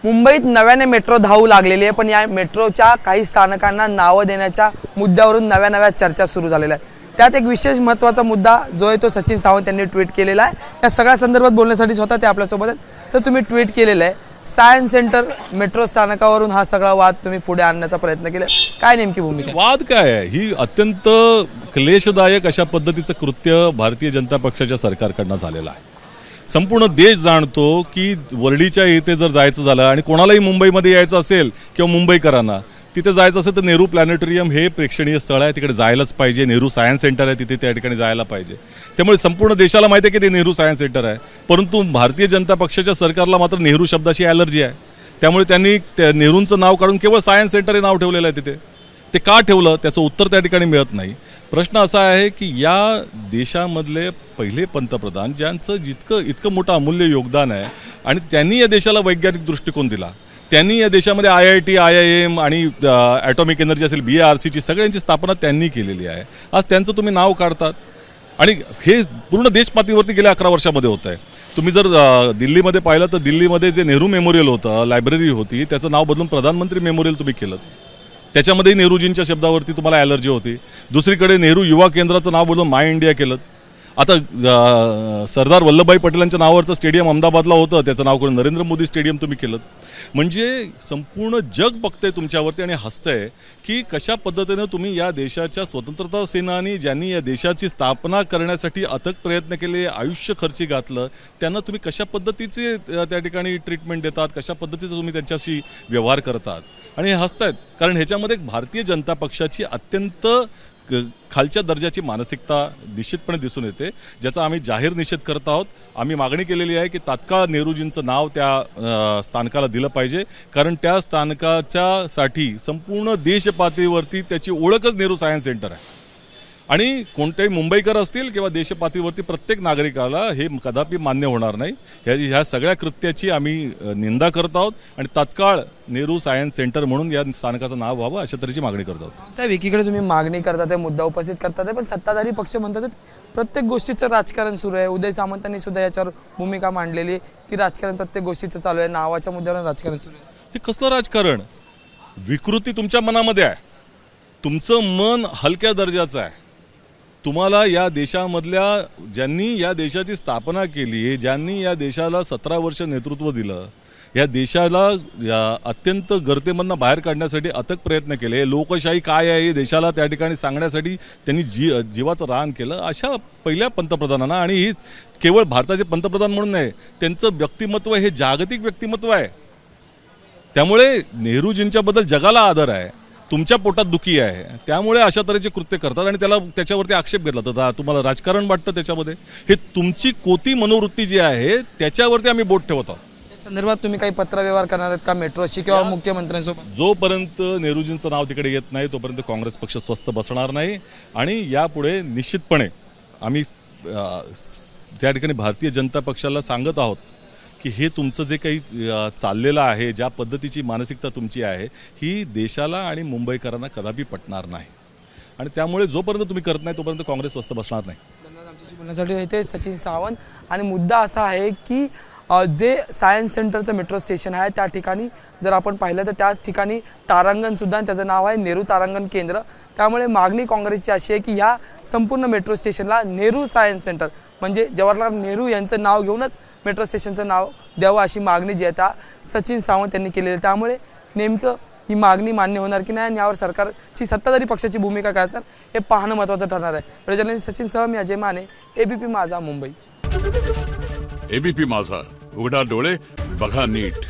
मुंबईत नव्याने मेट्रो धावू लागलेली आहे, पण या मेट्रोच्या काही स्थानकांना नावं देण्याच्या मुद्द्यावरून नव्या चर्चा सुरू झालेल्या आहेत। त्यात एक विशेष महत्त्वाचा मुद्दा जो आहे तो सचिन सावंत यांनी ट्विट केलेला आहे। या सगळ्या संदर्भात बोलण्यासाठी स्वतः ते आपल्यासोबत आहेत। सर, तुम्ही ट्विट केलेलं आहे सायन्स सेंटर मेट्रो स्थानकावरून हा सगळा वाद तुम्ही पुढे आणण्याचा प्रयत्न केला, काय नेमकी भूमिका? वाद काय आहे? ही अत्यंत क्लेशदायक अशा पद्धतीचं कृत्य भारतीय जनता पक्षाच्या सरकारकडनं झालेलं आहे। संपूर्ण देश जाणतो की वर्लीच्या इथे जर जायचं झालं आणि कोणालाही मुंबईमध्ये यायचं असेल किंवा मुंबईकरांना तिथे जायचं असेल तर नेहरू प्लॅनेटोरियम हे प्रेक्षणीय स्थळ आहे, तिकडे जायलाच पाहिजे। नेहरू सायन्स सेंटर आहे, तिथे त्या ठिकाणी जायला पाहिजे। त्यामुळे संपूर्ण देशाला माहिती आहे की ते नेहरू सायन्स सेंटर आहे, परंतु भारतीय जनता पक्षाच्या सरकारला मात्र नेहरू शब्दाशी ॲलर्जी आहे। त्यामुळे त्यांनी नेहरूंचं नाव काढून केवळ सायन्स सेंटर हे नाव ठेवलेलं आहे तिथे। ते का ठेवलं त्याचं उत्तर त्या ठिकाणी मिळत नाही। प्रश्न असा आहे की या देशामधले पहिले पंतप्रधान ज्यांचं इतकं मोठं अमूल्य योगदान आहे आणि त्यांनी या देशाला वैज्ञानिक दृष्टिकोन दिला, त्यांनी या देशामध्ये IIT, IIM आणि ॲटॉमिक एनर्जी असेल BRCची सगळ्यांची स्थापना त्यांनी केलेली आहे। आज त्यांचं तुम्ही नाव काढतात आणि हे पूर्ण देशपातळीवरती गेल्या 11 वर्षामध्ये होत आहे। तुम्ही जर दिल्लीमध्ये पाहिलं तर दिल्लीमध्ये जे नेहरू मेमोरियल होतं, लायब्ररी होती, त्याचं नाव बदलून प्रधानमंत्री मेमोरियल तुम्ही केलं। त्याच्यामध्ये नेहरूजींच्या शब्दावरती तुम्हाला ॲलर्जी होती। दुसरीकडे नेहरू युवा केंद्राचं नाव बदलून माय इंडिया केलं। आता सरदार वल्लभभाई पटेलांच्या नावावरचं स्टेडियम अहमदाबादला होतं, त्याचं नाव करून नरेंद्र मोदी स्टेडियम तुम्ही केलं। म्हणजे संपूर्ण जग बघतंय तुमच्यावरती आणि हसतंय की कशा पद्धतीनं तुम्ही या देशाच्या स्वतंत्रता सेनानी ज्यांनी या देशाची स्थापना करण्यासाठी अथक प्रयत्न केले, आयुष्य खर्ची घातलं, त्यांना तुम्ही कशा पद्धतीचे त्या ठिकाणी ट्रीटमेंट देतात, कशा पद्धतीचं तुम्ही त्यांच्याशी व्यवहार करतात आणि हे हसतायत। कारण ह्याच्यामध्ये भारतीय जनता पक्षाची अत्यंत खालच्या दर्जाची मानसिकता निश्चितपणे दिसून येते, ज्याचा आम्ही जाहीर निषेध करत आहोत। आम्ही मागणी केलेली आहे की तात्काळ नेहरूजींचं नाव त्या स्थानकाला दिलं पाहिजे, कारण त्या स्थानकाच्यासाठी संपूर्ण देशपातळीवरती त्याची ओळखच नेहरू सायन्स सेंटर आहे आणि कोणतेही मुंबईकर असतील किंवा देशपातळीवरती प्रत्येक नागरिकाला हे कदापि मान्य होणार नाही। ह्या सगळ्या कृत्याची आम्ही निंदा करत आहोत आणि तात्काळ नेहरू सायन्स सेंटर म्हणून या स्थानकाचं नाव व्हावं अशा तऱ्हेची मागणी करत आहोत। साहेब, एकीकडे तुम्ही मागणी करतात आहे, मुद्दा उपस्थित करतात आहे, पण सत्ताधारी पक्ष म्हणतात प्रत्येक गोष्टीचं राजकारण सुरू आहे। उदय सामंतांनी सुद्धा याच्यावर भूमिका मांडलेली की राजकारण प्रत्येक गोष्टीचं चालू आहे, नावाच्या मुद्द्यावर राजकारण सुरू आहे। हे कसलं राजकारण? विकृती तुमच्या मनामध्ये आहे, तुमचं मन हलक्या दर्जाचं आहे। तुम्हाला या देशामधल्या ज्यांनी या देशाची स्थापना केली, ज्यांनी या देशाला 17 वर्ष नेतृत्व दिलं, या देशाला अत्यंत गर्तेमधनं बाहेर काढण्यासाठी अथक प्रयत्न केले, लोकशाही काय आहे हे देशाला त्या ठिकाणी सांगण्यासाठी त्यांनी जीवाचं रान केलं, अशा पहिल्या पंतप्रधानांना, आणि ही केवळ भारताचे पंतप्रधान म्हणून नाही, त्यांचं व्यक्तिमत्व हे जागतिक व्यक्तिमत्व आहे। त्यामुळे नेहरूजींच्याबद्दल जगाला आदर आहे, तुमच्या पोटात दुखी आहे, त्यामुळे अशा तऱ्हेचे कृत्य करतात आणि त्याच्यावरती आक्षेप घेतला तर तुम्हाला राजकारण वाटतं त्याच्यामध्ये? हे तुमची कोती मनोवृत्ती जी आहे त्याच्यावरती आम्ही बोट ठेवत आहोत। या संदर्भात तुम्ही काही पत्रव्यवहार करणार आहेत का मेट्रोशी किंवा मुख्यमंत्र्यांसोबत? जोपर्यंत नेहरूजींचं नाव तिकडे येत नाही तोपर्यंत काँग्रेस पक्ष स्वस्थ बसणार नाही आणि यापुढे निश्चितपणे आम्ही त्या ठिकाणी भारतीय जनता पक्षाला सांगत आहोत की हे तुमचं जे काही चाललेलं आहे, ज्या पद्धतीची मानसिकता तुमची आहे, ही देशाला आणि मुंबईकरांना कदापि पटणार नाही आणि त्यामुळे जोपर्यंत तुम्ही करत नाही तोपर्यंत काँग्रेस स्वस्त बसणार नाही। धन्यवाद आमच्याशी बोलण्यासाठी। इथे सचिन सावंत आणि मुद्दा असा आहे की जे सायन्स सेंटरचं मेट्रो स्टेशन आहे त्या ठिकाणी जर आपण पाहिलं तर त्याच ठिकाणी तारांगणसुद्धा, त्याचं नाव आहे नेहरू तारांगण केंद्र। त्यामुळे मागणी काँग्रेसची अशी आहे की ह्या संपूर्ण मेट्रो स्टेशनला नेहरू सायन्स सेंटर म्हणजे जवाहरलाल नेहरू यांचं नाव घेऊनच मेट्रो स्टेशनचं नाव द्यावं अशी मागणी जी आहे त्या सचिन सावंत यांनी केलेली आहे। त्यामुळे नेमकं ही मागणी मान्य होणार की नाही आणि यावर सरकारची सत्ताधारी पक्षाची भूमिका काय असणार हे पाहणं महत्त्वाचं ठरणार आहे। जर्नलिस्ट सचिन सह मी अजय माने, ABP माझा मुंबई। ABP माझा, उघडा डोळे बघा नीट।